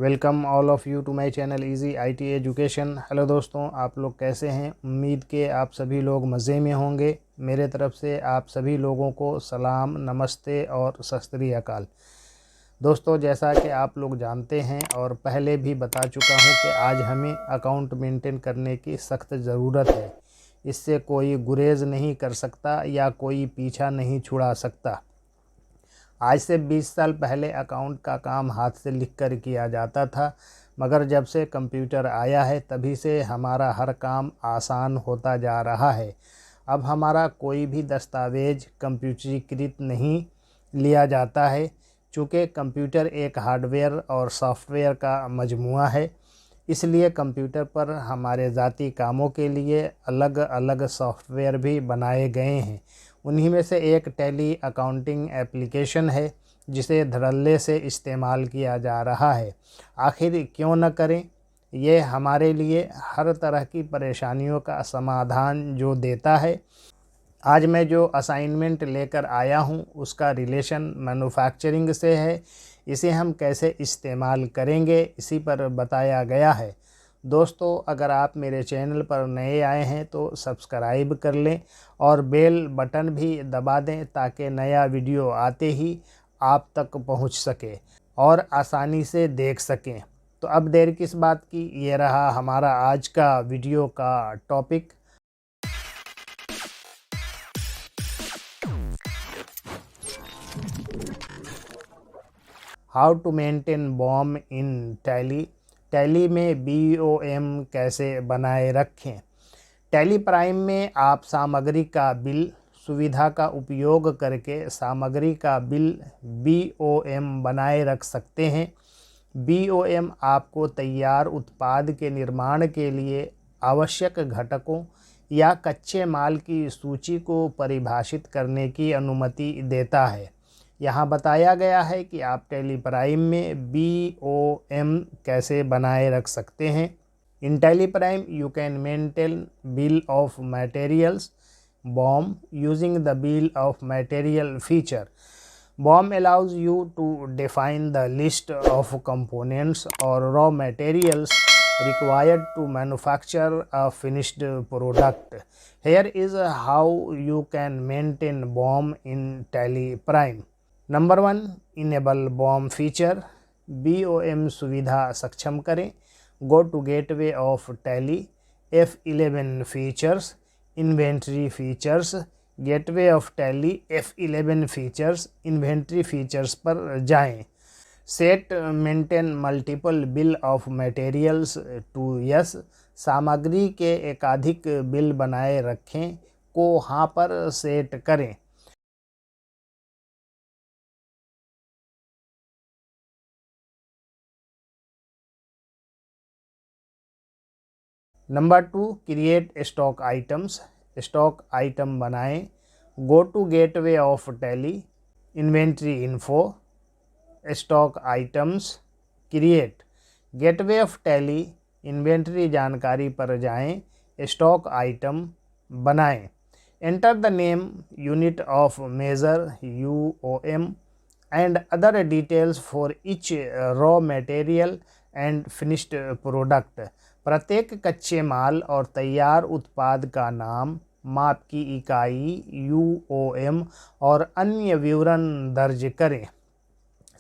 Welcome all of you to my channel easy IT education. Hello दोस्तों, आप लोग कैसे हैं? उम्मीद के आप सभी लोग मज़े में होंगे। मेरे तरफ से आप सभी लोगों को सलाम, नमस्ते और सत श्री अकाल। दोस्तों, जैसा कि आप लोग जानते हैं और पहले भी बता चुका हूं कि आज हमें अकाउंट मेंटेन करने की सख्त ज़रूरत है। इससे कोई गुरेज नहीं कर सकता या कोई पीछा नहीं छुड़ा सकता। आज से 20 साल पहले अकाउंट का काम हाथ से लिखकर किया जाता था, मगर जब से कंप्यूटर आया है तभी से हमारा हर काम आसान होता जा रहा है। अब हमारा कोई भी दस्तावेज कंप्यूटरीकृत नहीं लिया जाता है, चूँकि कंप्यूटर एक हार्डवेयर और सॉफ्टवेयर का मजमूआ है। इसलिए कंप्यूटर पर हमारे ज़ाती कामों के लिए अलग अलग सॉफ्टवेयर भी बनाए गए हैं। उन्हीं में से एक टैली अकाउंटिंग एप्लीकेशन है, जिसे धड़ल्ले से इस्तेमाल किया जा रहा है। आखिर क्यों न करें? ये हमारे लिए हर तरह की परेशानियों का समाधान जो देता है। आज मैं जो असाइनमेंट लेकर आया हूँ उसका रिलेशन मैन्युफैक्चरिंग से है। इसे हम कैसे इस्तेमाल करेंगे इसी पर बताया गया है। दोस्तों, अगर आप मेरे चैनल पर नए आए हैं तो सब्सक्राइब कर लें और बेल बटन भी दबा दें ताकि नया वीडियो आते ही आप तक पहुंच सके और आसानी से देख सकें। तो अब देर किस बात की, ये रहा हमारा आज का वीडियो का topic. How to maintain BOM in Tally. Tally में BOM कैसे बनाए रखें। टैली प्राइम में आप सामग्री का बिल सुविधा का उपयोग करके सामग्री का बिल BOM बनाए रख सकते हैं। BOM आपको तैयार उत्पाद के निर्माण के लिए आवश्यक घटकों या कच्चे माल की सूची को परिभाषित करने की अनुमति देता है। यहाँ बताया गया है कि आप टैली प्राइम में BOM कैसे बनाए रख सकते हैं। In Tally Prime you can maintain bill of materials BOM using the bill of material feature. BOM allows you to define the list of components or raw materials required to manufacture a finished product. Here is how you can maintain BOM in Tally Prime. Number 1, enable BOM feature. BOM सुविधा सक्षम करें। Go to gateway of Tally. F11 features. Inventory features. Gateway of Tally F11 features inventory features पर जाएं। Set maintain multiple bill of materials to yes. सामग्री के एकाधिक bill बनाए रखें को हाँ पर सेट करें। Number 2, create stock items. Stock item बनाएं। Go to gateway of Tally. Inventory info. Stock items. Create. Gateway of Tally inventory जानकारी पर जाएं। स्टॉक आइटम बनाएं। Enter the name, unit of measure UOM and other details for each raw material and finished product. प्रत्येक कच्चे माल और तैयार उत्पाद का नाम, माप की इकाई UOM और अन्य विवरण दर्ज करें।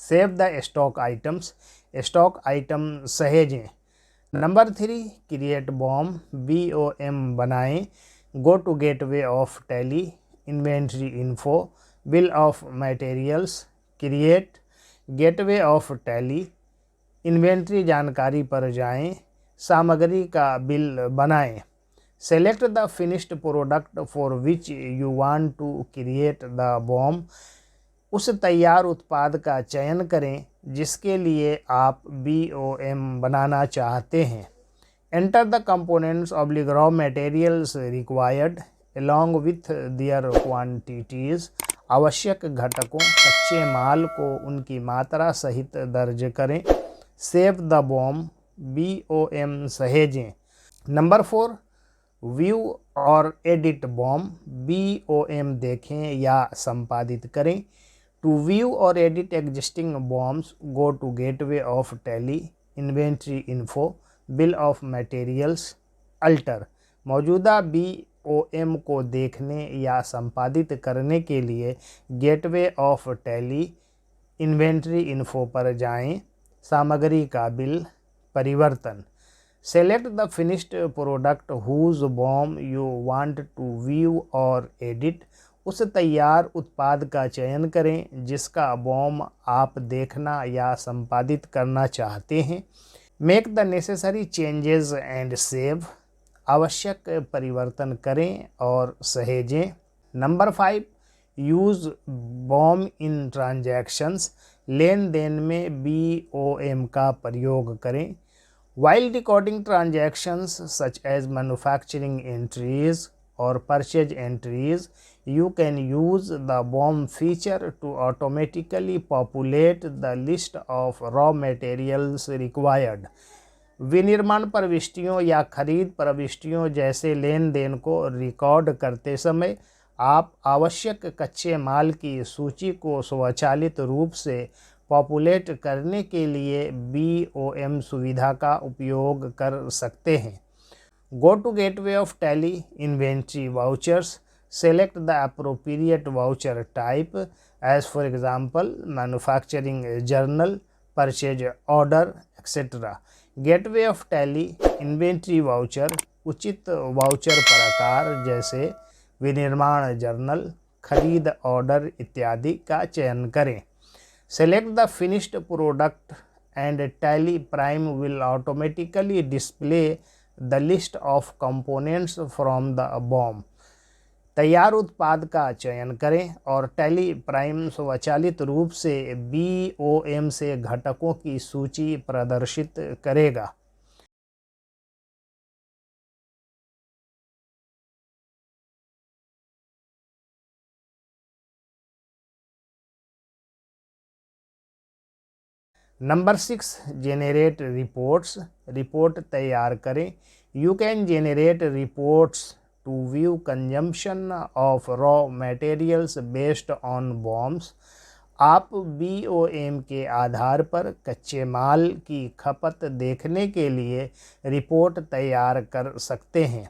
Save the stock items. Stock item सहेजें। Number 3, create BOM। BOM बनाएं। Go to gateway of Tally. Inventory info. Bill of materials. Create. Gateway of Tally. Inventory जानकारी पर जाएं। सामग्री का बिल बनाएं। Select the finished product for which you want to create the BOM। उस तैयार उत्पाद का चयन करें जिसके लिए आप BOM बनाना चाहते हैं। Enter the components oblique raw materials required along with their quantities. आवश्यक घटकों कच्चे माल को उनकी मात्रा सहित दर्ज करें। Save the BOM। BOM सहेजें। नंबर 4, व्यू और एडिट BOM। BOM देखें या संपादित करें। टू व्यू और edit existing BOMs, go to gateway of Tally. Inventory info, bill of materials, alter. मौजूदा BOM को देखने या संपादित करने के लिए gateway of Tally inventory info पर जाएं। सामग्री का बिल, परिवर्तन। Select the finished product whose BOM you want to view और एडिट। उस तैयार उत्पाद का चयन करें जिसका बॉम आप देखना या संपादित करना चाहते हैं। Make the necessary changes and save. आवश्यक परिवर्तन करें और सहेजें। नंबर 5, यूज़ बॉम इन ट्रांजैक्शंस। लेन देन में BOM का प्रयोग करें। While recording transactions such as manufacturing entries or purchase entries, you can use the BOM feature to automatically populate the list of raw materials required. विनिर्माण प्रविष्टियों या खरीद प्रविष्टियों जैसे लेन देन को रिकॉर्ड करते समय आप आवश्यक कच्चे माल की सूची को स्वचालित रूप से पॉपुलेट करने के लिए BOM सुविधा का उपयोग कर सकते हैं। Go to gateway of Tally inventory vouchers. Select the appropriate voucher type as for example manufacturing journal, purchase order, etcetera. Gateway of Tally inventory voucher उचित वाउचर प्रकार जैसे विनिर्माण जर्नल, खरीद ऑर्डर इत्यादि का चयन करें। Select the finished product and Tally Prime will automatically display the list of components from the BOM. तैयार उत्पाद का चयन करें और टैली प्राइम स्वचालित रूप से BOM से घटकों की सूची प्रदर्शित करेगा। Number 6, generate reports. रिपोर्ट तैयार करें। You can generate reports to view consumption of raw materials based on BOMs. आप BOM के आधार पर कच्चे माल की खपत देखने के लिए रिपोर्ट तैयार कर सकते हैं।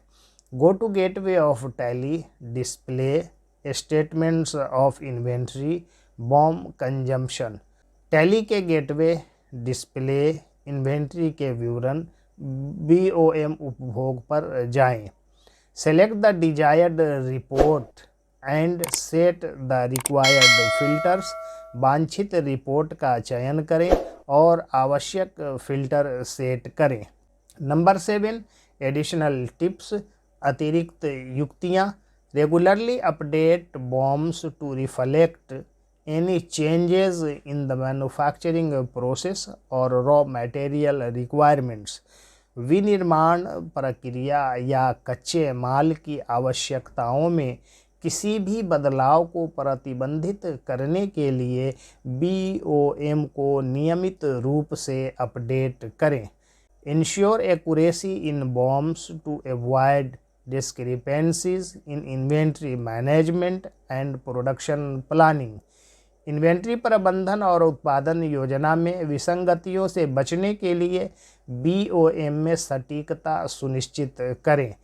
Go to gateway of Tally, display statements of inventory, BOM consumption. Tally के गेटवे डिस्प्ले इन्वेंट्री के विवरण BOM उपभोग पर जाएं। Select the desired report and set the required filters. वांछित रिपोर्ट का चयन करें और आवश्यक फिल्टर सेट करें। नंबर 7, एडिशनल टिप्स, अतिरिक्त युक्तियाँ। Regularly update BOMs to reflect any changes in the manufacturing process or raw material requirements। विनिर्माण प्रक्रिया या कच्चे माल की आवश्यकताओं में किसी भी बदलाव को प्रतिबंधित करने के लिए BOM को नियमित रूप से अपडेट करें। Ensure accuracy in BOMs to avoid discrepancies in inventory management and production planning। Inventory प्रबंधन और उत्पादन योजना में विसंगतियों से बचने के लिए BOM में सटीकता सुनिश्चित करें।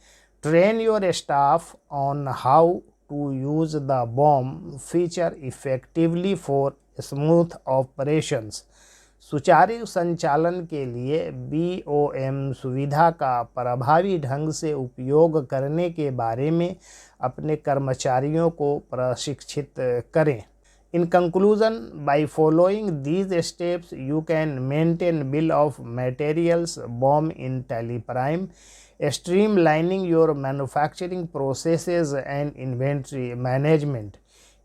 Train your staff on how to use the BOM feature effectively for smooth operations. सुचारू संचालन के लिए BOM सुविधा का प्रभावी ढंग से उपयोग करने के बारे में अपने कर्मचारियों को प्रशिक्षित करें। In conclusion, by following these steps, you can maintain bill of materials BOM in Tally Prime, streamlining your manufacturing processes and inventory management।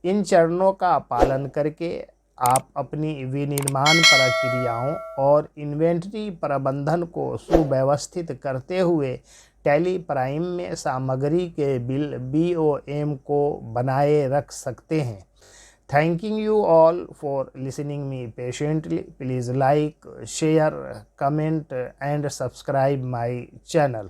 इन चरणों का पालन करके आप अपनी विनिर्माण प्रक्रियाओं और इन्वेंट्री प्रबंधन को सुव्यवस्थित करते हुए टैली प्राइम में सामग्री के बिल BOM को बनाए रख सकते हैं। Thanking you all for listening me patiently. Please like, share, comment and subscribe my channel.